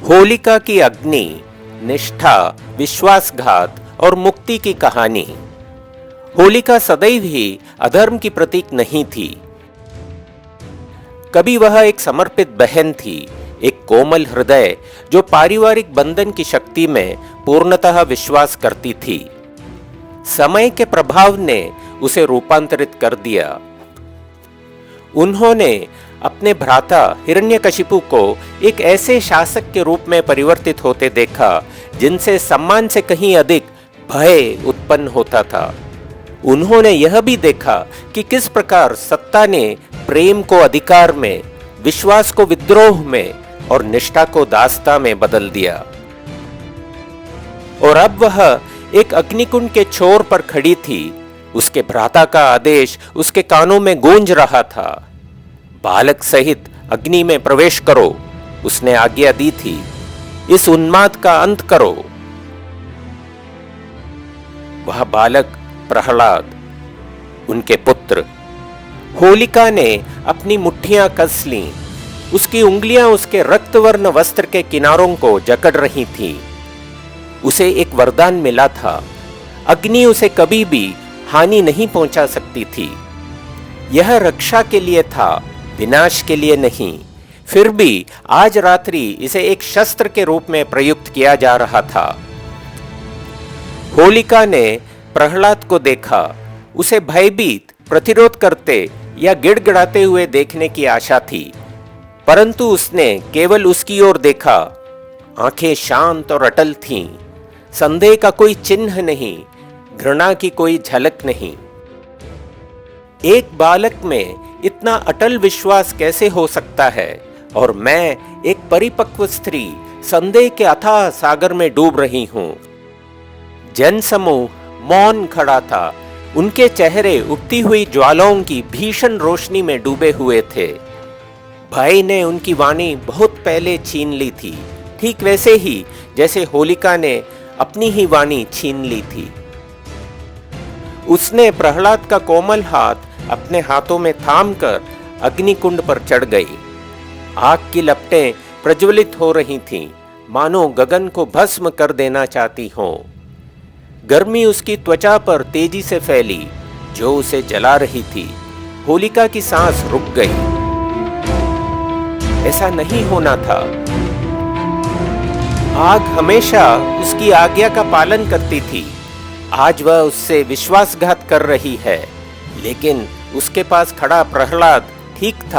होलिका की अग्नि, निष्ठा, विश्वासघात और मुक्ति की कहानी। होलिका सदैव ही अधर्म की प्रतीक नहीं थी। कभी वह एक समर्पित बहन थी, एक कोमल हृदय जो पारिवारिक बंधन की शक्ति में पूर्णतः विश्वास करती थी। समय के प्रभाव ने उसे रूपांतरित कर दिया। उन्होंने अपने भ्राता हिरण्यकशिपु को एक ऐसे शासक के रूप में परिवर्तित होते देखा जिनसे सम्मान से कहीं अधिक भय उत्पन्न होता था। उन्होंने यह भी देखा कि किस प्रकार सत्ता ने प्रेम को अधिकार में, विश्वास को विद्रोह में और निष्ठा को दासता में बदल दिया। और अब वह एक अग्निकुंड के छोर पर खड़ी थी। उसके भ्राता का आदेश उसके कानों में गूंज रहा था। बालक सहित अग्नि में प्रवेश करो, उसने आज्ञा दी थी। इस उन्माद का अंत करो। वह बालक प्रहलाद, उनके पुत्र। होलिका ने अपनी मुट्ठियां कस लीं। उसकी उंगलियां उसके रक्तवर्ण वस्त्र के किनारों को जकड़ रही थीं। उसे एक वरदान मिला था, अग्नि उसे कभी भी हानि नहीं पहुंचा सकती थी। यह रक्षा के लिए था, विनाश के लिए नहीं। फिर भी आज रात्रि इसे एक शस्त्र के रूप में प्रयुक्त किया जा रहा था। होलिका ने प्रहलाद को देखा। उसे भयभीत, प्रतिरोध करते या गिड़गिड़ाते हुए देखने की आशा थी, परंतु उसने केवल उसकी ओर देखा। आंखें शांत और अटल थीं। संदेह का कोई चिन्ह नहीं, घृणा की कोई झलक नहीं। एक बालक में इतना अटल विश्वास कैसे हो सकता है? और मैं एक परिपक्व स्त्री संदेह के अथाह सागर में डूब रही हूं। जनसमूह मौन खड़ा था। उनके चेहरे उगती हुई ज्वालाओं की भीषण रोशनी में डूबे हुए थे। भय ने उनकी वाणी बहुत पहले छीन ली थी, ठीक वैसे ही जैसे होलिका ने अपनी ही वाणी छीन ली थी। उसने प्रहलाद का कोमल हाथ अपने हाथों में थामकर अग्निकुंड पर चढ़ गई। आग की लपटें प्रज्वलित हो रही थीं, मानो गगन को भस्म कर देना चाहती हों। गर्मी उसकी त्वचा पर तेजी से फैली, जो उसे जला रही थी। होलिका की सांस रुक गई। ऐसा नहीं होना था। आग हमेशा उसकी आज्ञा का पालन करती थी। आज वह उससे विश्वासघात कर रही है, लेकिन उसके पास खड़ा प्रहलाद ठीक था।